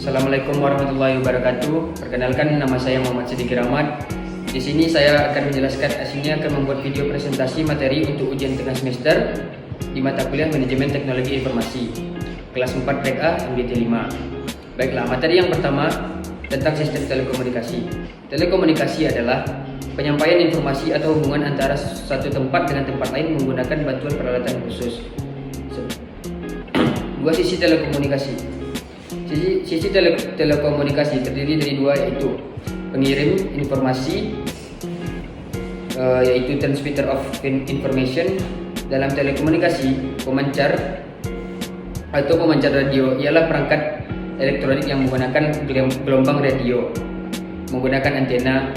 Assalamualaikum warahmatullahi wabarakatuh. Perkenalkan, nama saya Muhammad Siddiqui Rahmat. Di sini saya akan menjelaskan aslinya akan membuat video presentasi materi untuk ujian tengah semester di mata kuliah Manajemen Teknologi Informasi kelas 4 Reg A MDT 5. Baiklah, materi yang pertama tentang sistem telekomunikasi. Telekomunikasi adalah penyampaian informasi atau hubungan antara satu tempat dengan tempat lain menggunakan bantuan peralatan khusus. Dua sisi telekomunikasi. Sisi telekomunikasi terdiri dari dua, yaitu pengirim informasi yaitu transmitter of information. Dalam telekomunikasi, pemancar atau pemancar radio ialah perangkat elektronik yang menggunakan gelombang radio menggunakan antena.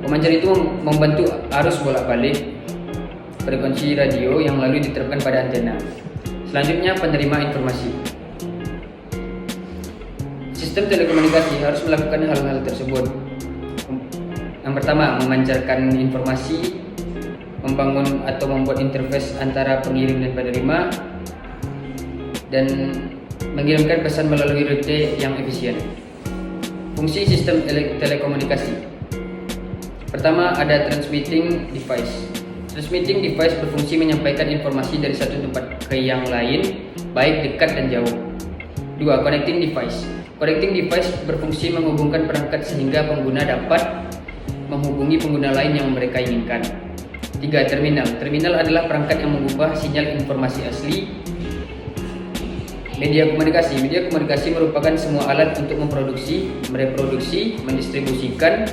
Pemancar itu membantu arus bolak-balik frekuensi radio yang lalu diterapkan pada antena. Selanjutnya, penerima informasi. Sistem telekomunikasi harus melakukan hal-hal tersebut. Yang pertama, memancarkan informasi, membangun atau membuat interface antara pengirim dan penerima, dan mengirimkan pesan melalui rute yang efisien. Fungsi sistem telekomunikasi. Pertama, ada transmitting device. Transmitting device berfungsi menyampaikan informasi dari satu tempat ke yang lain, baik dekat dan jauh. Dua, connecting device. Connecting device berfungsi menghubungkan perangkat sehingga pengguna dapat menghubungi pengguna lain yang mereka inginkan. Tiga, terminal. Terminal adalah perangkat yang mengubah sinyal informasi asli. Media komunikasi. Media komunikasi merupakan semua alat untuk memproduksi, mereproduksi, mendistribusikan,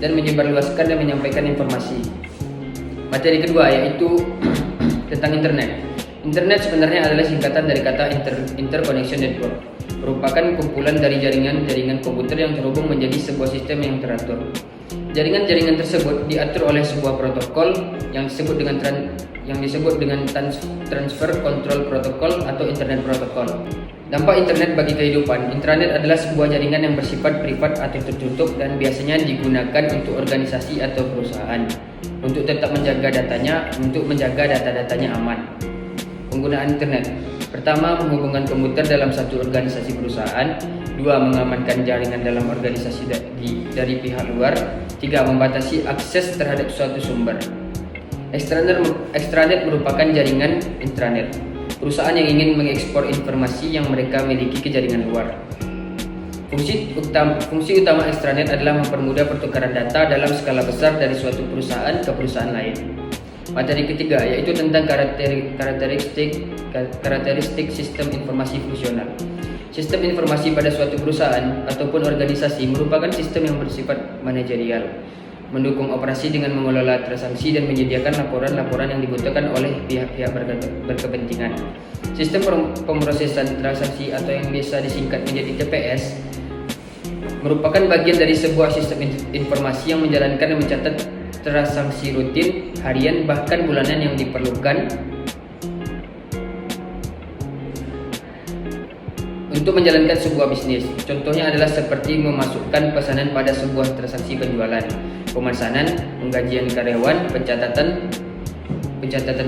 dan menyebarluaskan dan menyampaikan informasi. Materi kedua yaitu tentang internet. Internet sebenarnya adalah singkatan dari kata interconnection network. Merupakan kumpulan dari jaringan-jaringan komputer yang terhubung menjadi sebuah sistem yang teratur. Jaringan-jaringan tersebut diatur oleh sebuah protokol yang disebut dengan transfer control protocol atau internet protocol. Dampak internet bagi kehidupan. Internet adalah sebuah jaringan yang bersifat privat atau tertutup dan biasanya digunakan untuk organisasi atau perusahaan untuk tetap menjaga data-datanya aman. Penggunaan internet. Pertama, menghubungkan komputer dalam satu organisasi perusahaan. Dua, mengamankan jaringan dalam organisasi dari pihak luar. Tiga, membatasi akses terhadap suatu sumber. Extranet merupakan jaringan intranet. Perusahaan yang ingin mengekspor informasi yang mereka miliki ke jaringan luar. Fungsi utama extranet adalah mempermudah pertukaran data dalam skala besar dari suatu perusahaan ke perusahaan lain. Materi ketiga yaitu tentang karakteristik sistem informasi fungsional. Sistem informasi pada suatu perusahaan ataupun organisasi merupakan sistem yang bersifat manajerial, mendukung operasi dengan mengelola transaksi dan menyediakan laporan-laporan yang dibutuhkan oleh pihak-pihak berkepentingan. Sistem pemrosesan transaksi atau yang biasa disingkat menjadi TPS merupakan bagian dari sebuah sistem informasi yang menjalankan dan mencatat transaksi rutin, harian, bahkan bulanan yang diperlukan untuk menjalankan sebuah bisnis. Contohnya adalah seperti memasukkan pesanan pada sebuah transaksi penjualan, pemesanan, penggajian karyawan, pencatatan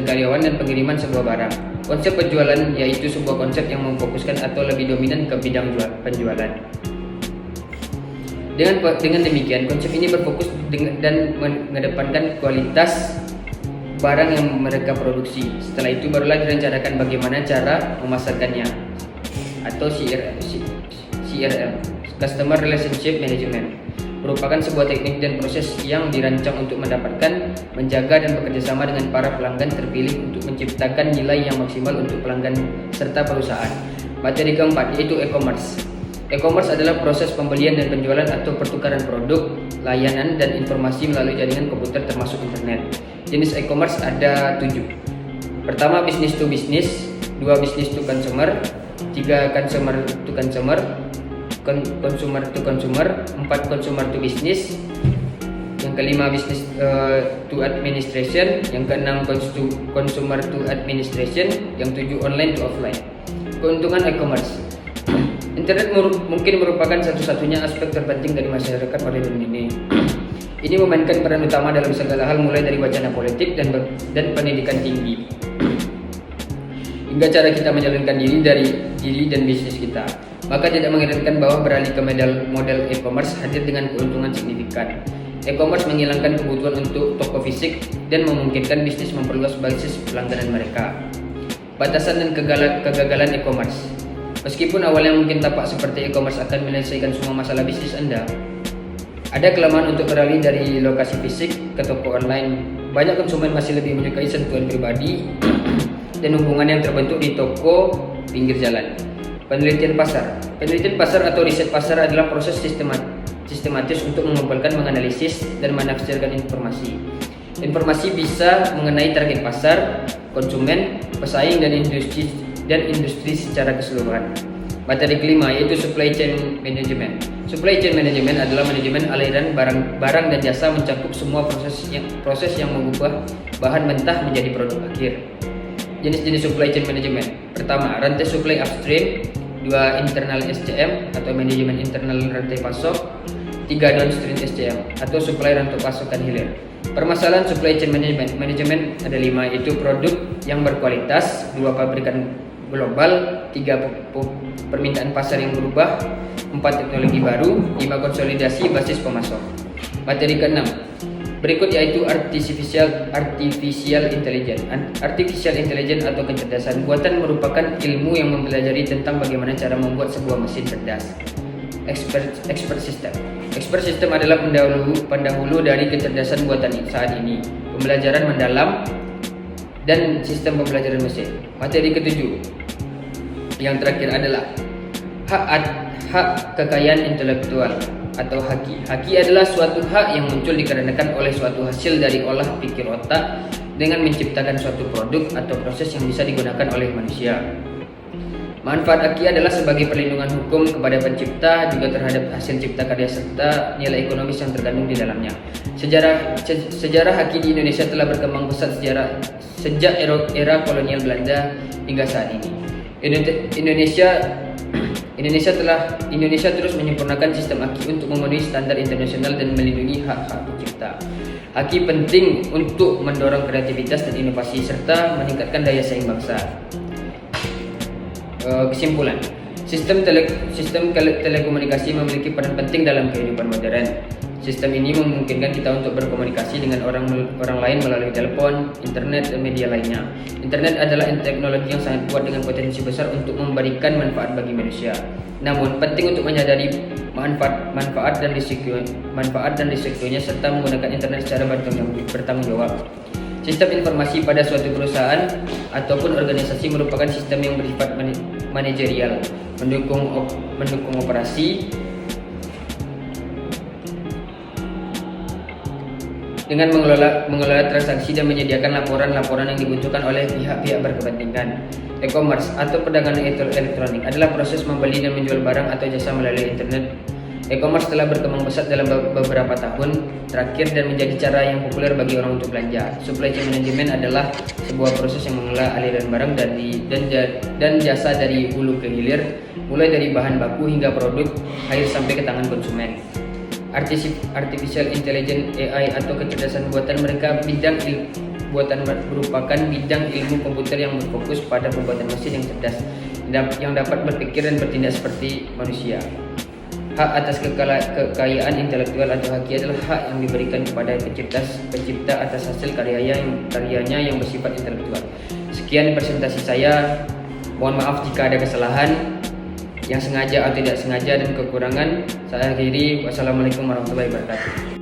karyawan, dan pengiriman sebuah barang. Konsep penjualan yaitu sebuah konsep yang memfokuskan atau lebih dominan ke bidang penjualan. Dengan demikian, konsep ini berfokus dan mengedepankan kualitas barang yang mereka produksi. Setelah itu barulah direncanakan bagaimana cara memasarkannya atau CRM, Customer Relationship Management, merupakan sebuah teknik dan proses yang dirancang untuk mendapatkan, menjaga, dan bekerjasama dengan para pelanggan terpilih untuk menciptakan nilai yang maksimal untuk pelanggan serta perusahaan. Materi keempat yaitu e-commerce. E-commerce adalah proses pembelian dan penjualan atau pertukaran produk, layanan, dan informasi melalui jaringan komputer termasuk internet. Jenis e-commerce ada 7. Pertama, business to business. 2, business to consumer. 3, consumer to consumer. Consumer to consumer. 4, consumer to business. Yang kelima, business to administration. Yang keenam, consumer to administration. Yang 7, online to offline. Keuntungan e-commerce. Internet mungkin merupakan satu-satunya aspek terpenting dari masyarakat pada dunia ini. Ini memainkan peran utama dalam segala hal, mulai dari wacana politik dan pendidikan tinggi. hingga cara kita menjalankan diri dan bisnis kita. Maka tidak mengherankan bahwa beralih ke model e-commerce hadir dengan keuntungan signifikan. E-commerce menghilangkan kebutuhan untuk toko fisik dan memungkinkan bisnis memperluas basis pelanggan mereka. Batasan dan kegagalan e-commerce. Meskipun awalnya mungkin tampak seperti e-commerce akan menyelesaikan semua masalah bisnis Anda, ada kelemahan untuk beralih dari lokasi fisik ke toko online. Banyak konsumen masih lebih menyukai sentuhan pribadi dan hubungan yang terbentuk di toko pinggir jalan. Penelitian pasar. Penelitian pasar atau riset pasar adalah proses sistematis untuk mengumpulkan, menganalisis, dan menafsirkan informasi. Informasi bisa mengenai target pasar, konsumen, pesaing, dan industri secara keseluruhan. Materi kelima yaitu supply chain management. Supply chain management adalah manajemen aliran barang dan jasa, mencakup semua proses yang mengubah bahan mentah menjadi produk akhir. Jenis-jenis supply chain management. Pertama, rantai supply upstream. 2, internal SCM atau manajemen internal rantai pasok. 3, downstream SCM atau supply rantai pasokan hilir. Permasalahan supply chain management ada 5, yaitu produk yang berkualitas, 2, pabrikan global, 3, permintaan pasar yang berubah, 4, teknologi baru, 5, konsolidasi basis pemasok. Materi ke-6 berikut yaitu artificial intelligence. Artificial intelligence atau kecerdasan buatan merupakan ilmu yang mempelajari tentang bagaimana cara membuat sebuah mesin cerdas. Expert system. Expert system adalah pendahulu dari kecerdasan buatan saat ini. Pembelajaran mendalam dan sistem pembelajaran mesin. Materi ke-7 yang terakhir adalah hak kekayaan intelektual atau haki. Haki adalah suatu hak yang muncul dikarenakan oleh suatu hasil dari olah pikir otak dengan menciptakan suatu produk atau proses yang bisa digunakan oleh manusia. Manfaat haki adalah sebagai perlindungan hukum kepada pencipta, juga terhadap hasil cipta karya serta nilai ekonomis yang terkandung di dalamnya. Sejarah haki di Indonesia telah berkembang pesat sejak era kolonial Belanda hingga saat ini. Indonesia terus menyempurnakan sistem haki untuk memenuhi standar internasional dan melindungi hak-hak pencipta. Haki penting untuk mendorong kreativitas dan inovasi serta meningkatkan daya saing bangsa. Kesimpulan, sistem telekomunikasi memiliki peran penting dalam kehidupan modern. Sistem ini memungkinkan kita untuk berkomunikasi dengan orang lain melalui telepon, internet, dan media lainnya. Internet adalah teknologi yang sangat kuat dengan potensi besar untuk memberikan manfaat bagi manusia. Namun, penting untuk menyadari manfaat dan risikonya serta menggunakan internet secara bertanggung jawab. Sistem informasi pada suatu perusahaan ataupun organisasi merupakan sistem yang bersifat manajerial, mendukung operasi dengan mengelola transaksi dan menyediakan laporan-laporan yang dibutuhkan oleh pihak-pihak berkepentingan. E-commerce atau perdagangan elektronik adalah proses membeli dan menjual barang atau jasa melalui internet. E-commerce telah berkembang pesat dalam beberapa tahun terakhir dan menjadi cara yang populer bagi orang untuk belanja. Supply chain management adalah sebuah proses yang mengelola aliran barang dan jasa dari hulu ke hilir, mulai dari bahan baku hingga produk akhir sampai ke tangan konsumen. Artificial Intelligence AI atau kecerdasan buatan merupakan bidang ilmu komputer yang berfokus pada pembuatan mesin yang cerdas yang dapat berpikir dan bertindak seperti manusia. Hak atas kekayaan intelektual atau haki adalah hak yang diberikan kepada pencipta atas hasil karyanya yang bersifat intelektual. Sekian presentasi saya. Mohon maaf jika ada kesalahan yang sengaja atau tidak sengaja dan kekurangan. Saya akhiri. Wassalamualaikum warahmatullahi wabarakatuh.